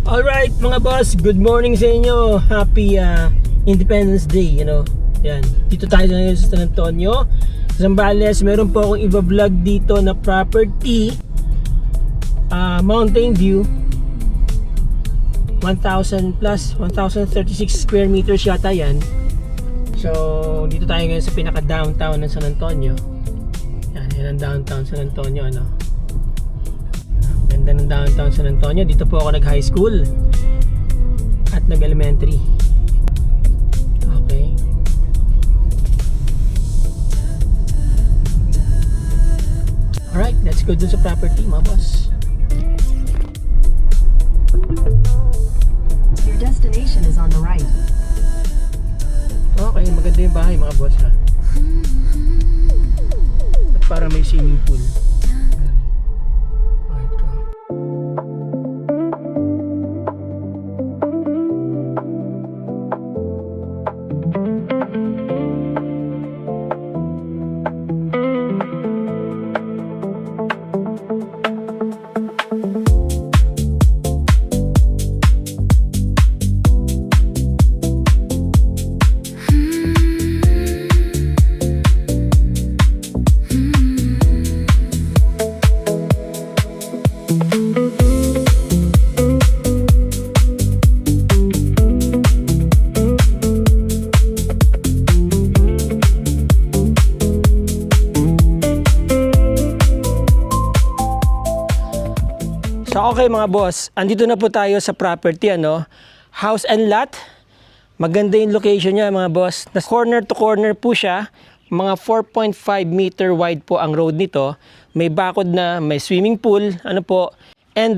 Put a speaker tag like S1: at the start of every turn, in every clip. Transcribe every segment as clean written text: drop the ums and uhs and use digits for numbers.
S1: Alright mga boss, good morning sa inyo. Happy Independence Day, Yan. Dito tayo ngayon sa San Antonio, Zambales. Meron po akong i-vlog dito na property, Mountain View. 1,000 plus, 1,036 square meters yata yan. So, dito tayo ngayon sa pinaka-downtown ng San Antonio. Yan ang downtown San Antonio, Ganda ng downtown San Antonio. Dito po ako nag-high school at nag-elementary. Okay. Alright, let's go dun sa property, mga boss.
S2: Your destination is on the right.
S1: Okay, maganda yung bahay, mga boss, ha. At parang may swimming pool. So okay mga boss, andito na po tayo sa property, house and lot. Maganda yung location niya mga boss. Corner to corner po siya. Mga 4.5 meter wide po ang road nito. May bakod na, may swimming pool, And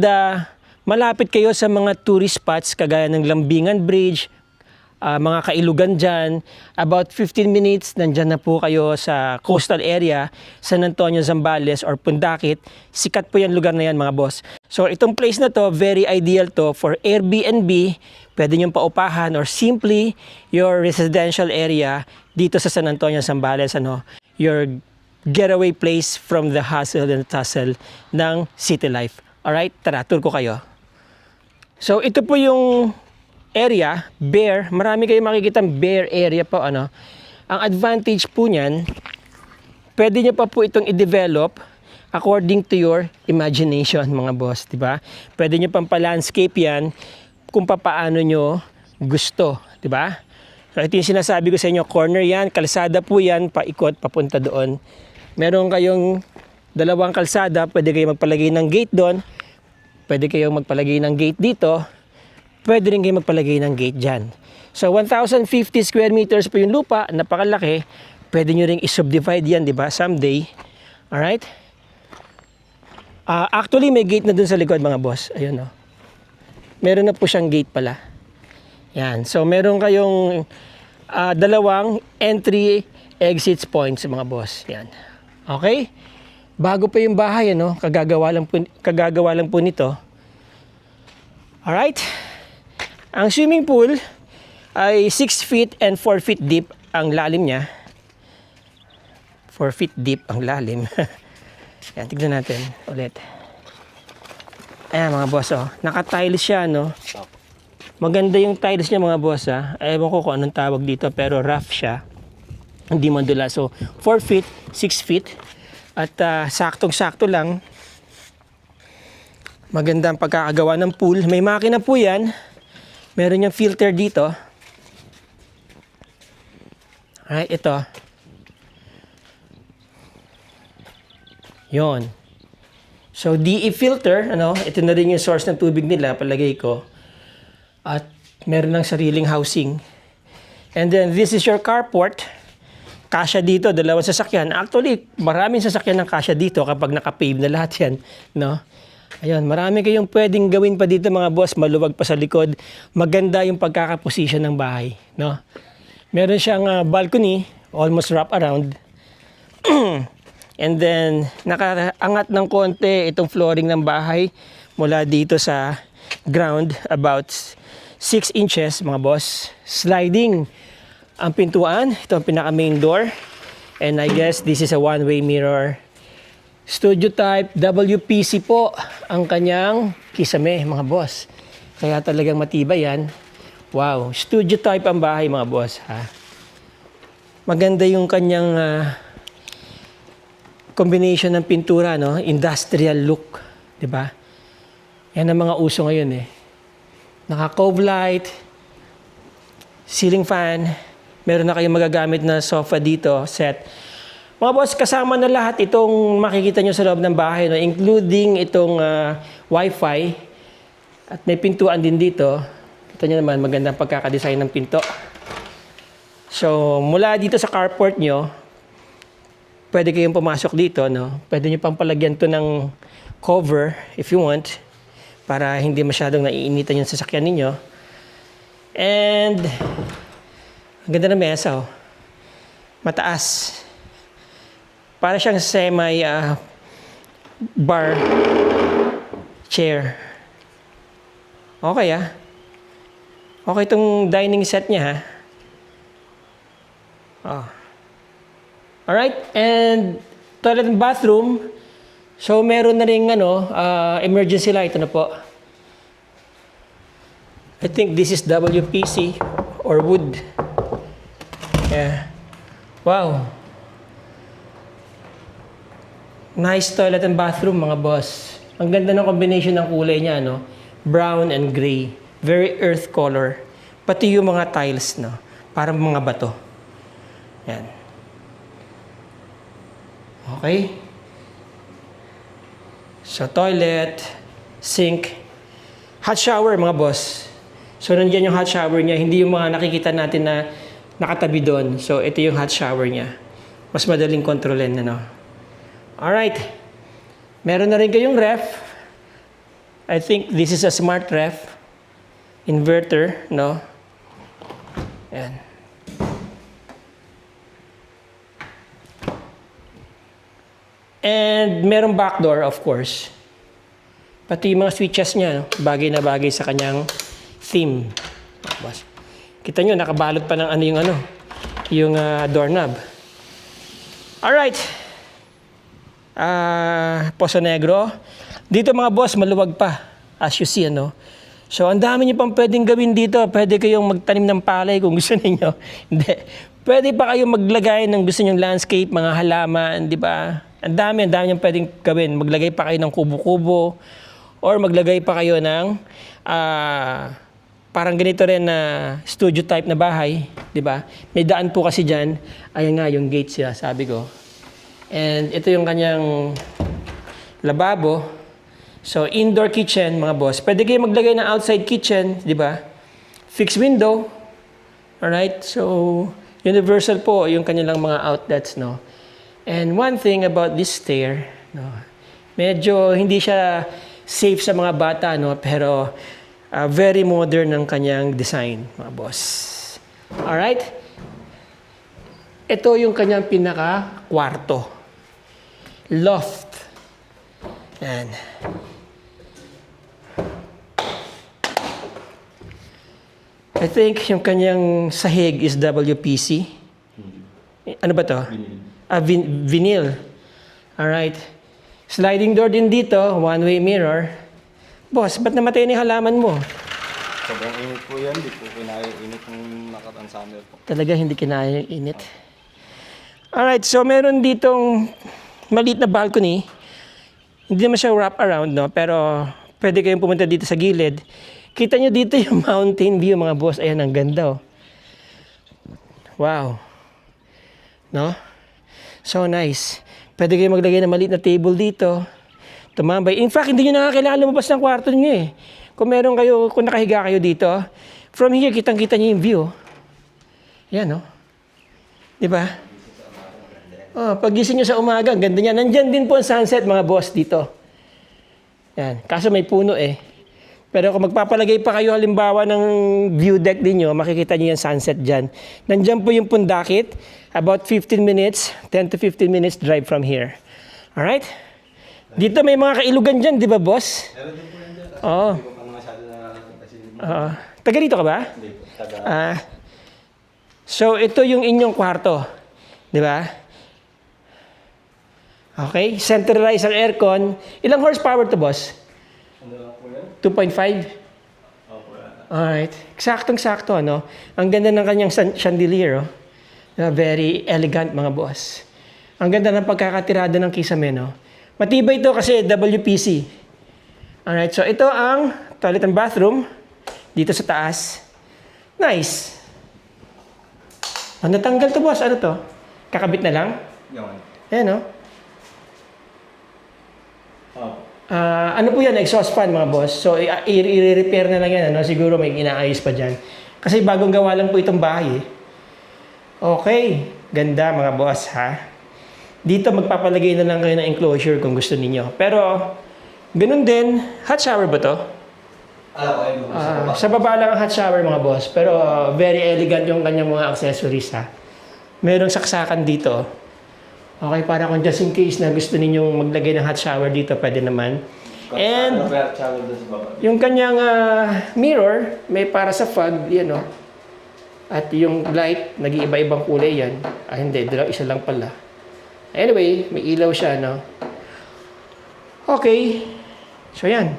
S1: malapit kayo sa mga tourist spots kagaya ng Lambingan Bridge, mga kailugan dyan. About 15 minutes, nandyan na po kayo sa coastal area, San Antonio, Zambales or Pundakit. Sikat po yung lugar na yan mga boss. So itong place na to, very ideal to for Airbnb. Pwede nyo paupahan or simply your residential area dito sa San Antonio, Zambales. Your getaway place from the hustle and tussle ng city life. Alright, tara, tour ko kayo. So ito po yung area, bare. Marami kayong makikita bare area po, Ang advantage po niyan, pwede nyo pa po itong i-develop according to your imagination, mga boss, di ba? Pwede nyo pang pa-landscape yan kung paano nyo gusto, di ba? So ito yung sinasabi ko sa inyo, corner yan, kalsada po yan, paikot, papunta doon. Meron kayong dalawang kalsada, pwede kayong magpalagay ng gate doon, pwede kayong magpalagay ng gate dito, pwede rin kayo magpalagay ng gate dyan. So, 1,050 square meters po yung lupa, napakalaki. Pwede nyo rin i-subdivide yan, di ba? Someday. Alright? Actually, may gate na dun sa likod, mga boss. Ayun, Meron na po siyang gate pala. Yan. So, meron kayong dalawang entry exit points, mga boss. Yan. Okay? Bago pa yung bahay, Kagagawa lang po nito. Alright? Ang swimming pool ay 6 feet and 4 feet deep ang lalim niya. 4 feet deep ang lalim. Yan, tignan natin ulit. Ayan mga boss, naka-tiles siya, Maganda yung tiles niya mga boss, Ewan ko kung anong tawag dito, pero rough siya. Hindi mandula. So, 4 feet, 6 feet. At saktong-sakto lang. Maganda ang pagkakagawa ng pool. May makina po yan. Meron yung filter dito. Alright, ito. Yon. So, DE filter, ito na rin yung source ng tubig nila, palagay ko. At meron ng sariling housing. And then, this is your carport. Kasya dito, dalawang sasakyan. Actually, maraming sasakyan ng kasya dito kapag naka-pave na lahat yan, Ayun, marami kayong pwedeng gawin pa dito mga boss, maluwag pa sa likod. Maganda yung pagkakaposisyon ng bahay, Meron siyang balcony, almost wrap around. And then, nakaangat ng konti itong flooring ng bahay mula dito sa ground, about 6 inches, mga boss. Sliding ang pintuan, ito ang pinaka main door. And I guess this is a one-way mirror. Studio type WPC po ang kanyang kisame, mga boss. Kaya talagang matibay yan. Wow, studio type ang bahay mga boss, ha. Maganda yung kanyang combination ng pintura, no? Industrial look, 'di ba? Yan ang mga uso ngayon eh. Naka-cove light, ceiling fan, meron na kayong magagamit na sofa dito, set. Mga boss, kasama na lahat itong makikita nyo sa loob ng bahay, no? Including itong wifi. At may pintuan din dito. Kita nyo naman, magandang pagkakadesign ng pinto. So, mula dito sa carport nyo, pwede kayong pumasok dito, no? Pwede nyo pang palagyan to ng cover if you want, para hindi masyadong naiinitan yung sasakyan ninyo. And, ang ganda ng mesa, oh. Mataas. Para siyang semi bar chair. Okay, ah. Okay itong dining set niya, ha. Oh. Alright, and toilet and bathroom. So, meron na rin emergency light. Ano po? I think this is WPC or wood. Yeah. Wow. Nice toilet and bathroom, mga boss. Ang ganda ng combination ng kulay niya, no? Brown and gray. Very earth color. Pati yung mga tiles, no? Parang mga bato. Yan. Okay. So, toilet, sink, hot shower, mga boss. So, nandiyan yung hot shower niya. Hindi yung mga nakikita natin na nakatabi doon. So, ito yung hot shower niya. Mas madaling kontrolin, ano? Alright. Meron na rin kayong ref. I think this is a smart ref. Inverter, no? Yan. And merong backdoor, of course. Pati yung mga switches niya, no? Bagay na bagay sa kanyang theme. Kita nyo, nakabalot pa ng yung doorknob. Alright. Poso Negro. Dito mga boss, maluwag pa. As you see, ano? So, ang dami niyo pang pwedeng gawin dito. Pwede kayong magtanim ng palay kung gusto niyo. Hindi. Pwede pa kayong maglagay ng gusto niyong landscape, mga halaman, di ba? Ang dami niyong pwedeng gawin. Maglagay pa kayo ng kubo-kubo or maglagay pa kayo ng parang ganito rin na studio type na bahay, di ba? May daan po kasi diyan. Ayan nga yung gate siya, sabi ko. And ito yung kanyang lababo. So, indoor kitchen, mga boss. Pwede kayo maglagay ng outside kitchen, di ba? Fixed window. Alright? So, universal po yung kanilang mga outlets, no? And one thing about this stair, no? Medyo hindi siya safe sa mga bata, no? Pero, very modern ang kanyang design, mga boss. Alright? Ito yung kanyang pinaka-kwarto. Loft. Yan. I think yung kanyang sahig is WPC. Ano ba to? Vinyl. Alright. Sliding door din dito, one-way mirror. Boss, ba't namatay na yung halaman mo?
S3: Sobrang init po yan. Di po kinaya yung init ng nakatang summer po.
S1: Talaga hindi kinaya yung init. Alright, so meron ditong maliit na balcony. Hindi naman siya wrap around, no? Pero pwede kayong pumunta dito sa gilid. Kita nyo dito yung mountain view, mga boss. Ayan, ang ganda, oh. Wow. No? So nice. Pwede kayong maglagay ng maliit na table dito. Tumambay. In fact, hindi nyo nakakailangan lumabas ng kwarto nyo eh. Kung meron kayo, kung nakahiga kayo dito, from here, kitang-kita nyo yung view. Yan, no? Di ba? Oh, pagising nyo sa umaga, ganda niya. Nandyan din po ang sunset, mga boss, dito. Yan. Kaso may puno eh. Pero kung magpapalagay pa kayo halimbawa ng view deck ninyo, makikita niyo yung sunset dyan. Nandyan po yung Pundakit. About 15 minutes, 10 to 15 minutes drive from here. Alright? Dito may mga kailugan dyan, di ba, boss?
S3: Meron din po yan dyan.
S1: Oo.
S3: Hindi ko pa masyado na kasi
S1: Taga dito ka ba?
S3: hindi po. Taga
S1: So, ito yung inyong kwarto. Di ba? Okay. Centralized ang aircon. Ilang horsepower to, boss?
S3: ano lang po yan?
S1: 2.5?
S3: Opo.
S1: Alright. Saktong-sakto, ano? Ang ganda ng kanyang chandelier, oh. Very elegant, mga boss. Ang ganda ng pagkakatirada ng kisame, no? Matibay ito kasi WPC. Alright, so ito ang toilet and bathroom dito sa taas. Nice. Natanggal to, boss. Ano to? Kakabit na lang?
S3: Yan.
S1: Ayan, no?
S3: Oh.
S1: Ano po yan? Exhaust fan, mga boss. So, i-repair na lang yan. Ano? Siguro may inaayos pa dyan. Kasi bagong gawa lang po itong bahay, eh. Okay. Ganda, mga boss, ha? Dito, magpapalagay na lang kayo ng enclosure kung gusto ninyo. Pero, ganun din. Hot shower ba to? Sa baba lang ang hot shower, mga boss. Pero, very elegant yung kanyang mga accessories, ha? Merong saksakan dito. Okay, para kung just in case na gusto ninyong maglagay ng hot shower dito, pwede naman. And yung kanyang mirror, may para sa fog, yan o. At yung light, nag-iiba-ibang kulay yan. Hindi, isa lang pala. Anyway, may ilaw siya, no? Okay. So, yan.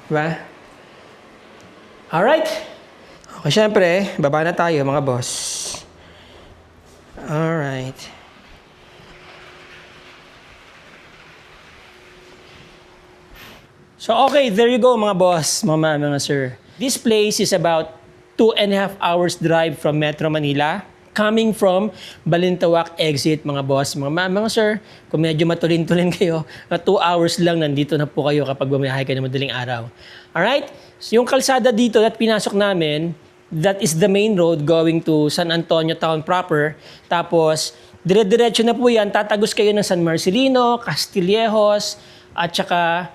S1: Diba? Alright. Okay, syempre, baba na tayo, mga boss. Alright. So, okay, there you go, mga boss, mga sir. This place is about 2.5 hours drive from Metro Manila, coming from Balintawak exit, mga boss, mga sir. Kung medyo matulin-tulin kayo, 2 hours lang nandito na po kayo kapag bumiyahe kayo ng madaling araw. Alright? So, yung kalsada dito at pinasok namin, that is the main road going to San Antonio Town proper. Tapos, dire-diretso na po yan, tatagos kayo ng San Marcelino, Castillejos, at saka,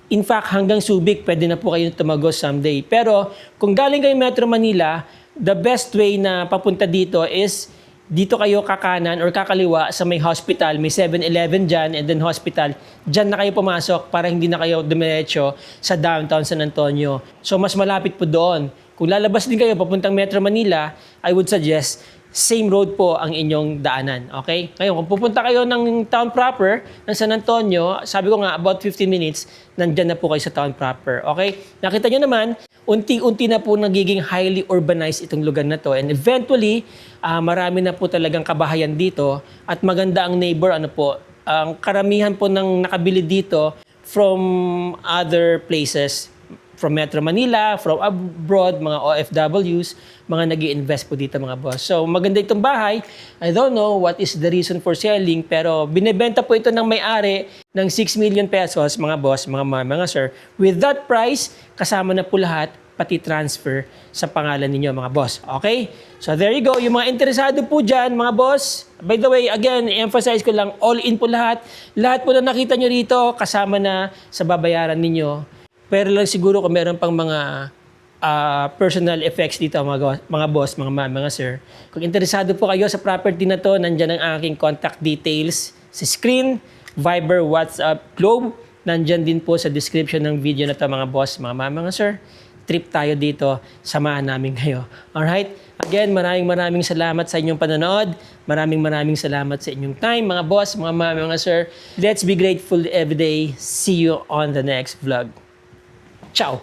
S1: in fact, hanggang Subic, pwede na po kayo tumagos someday. Pero, kung galing kayo Metro Manila, the best way na papunta dito is, dito kayo kakanan or kakaliwa sa may hospital, may 7-Eleven dyan, and then hospital, dyan na kayo pumasok para hindi na kayo dumiretso sa downtown San Antonio. So, mas malapit po doon. Kung lalabas din kayo papuntang Metro Manila, I would suggest same road po ang inyong daanan. Okay? Ngayon, kung pupunta kayo ng town proper, ng San Antonio, sabi ko nga, about 15 minutes, nandyan na po kayo sa town proper. Okay? Nakita nyo naman, unti-unti na po nagiging highly urbanized itong lugar na to. And eventually, marami na po talagang kabahayan dito. At maganda ang neighbor, ano po, ang karamihan po ng nakabili dito from other places, from Metro Manila, from abroad, mga OFWs, mga nag-i-invest po dito, mga boss. So, maganda itong bahay. I don't know what is the reason for selling, pero binebenta po ito ng may-ari ng 6 million pesos, mga boss, mga sir. With that price, kasama na po lahat, pati transfer sa pangalan ninyo, mga boss. Okay? So, there you go. Yung mga interesado po dyan, mga boss. By the way, again, emphasize ko lang, all in po lahat. Lahat po na nakita nyo rito, kasama na sa babayaran ninyo. Pero lang siguro kung meron pang mga personal effects dito, mga boss, mga sir. Kung interesado po kayo sa property na to, nandyan ang aking contact details sa screen, Viber, WhatsApp, Globe. Nandyan din po sa description ng video na to, mga boss, mga sir. Trip tayo dito, samahan namin kayo. Alright? Again, maraming salamat sa inyong panonood. Maraming salamat sa inyong time, mga boss, mga sir. Let's be grateful every day. See you on the next vlog. Ciao!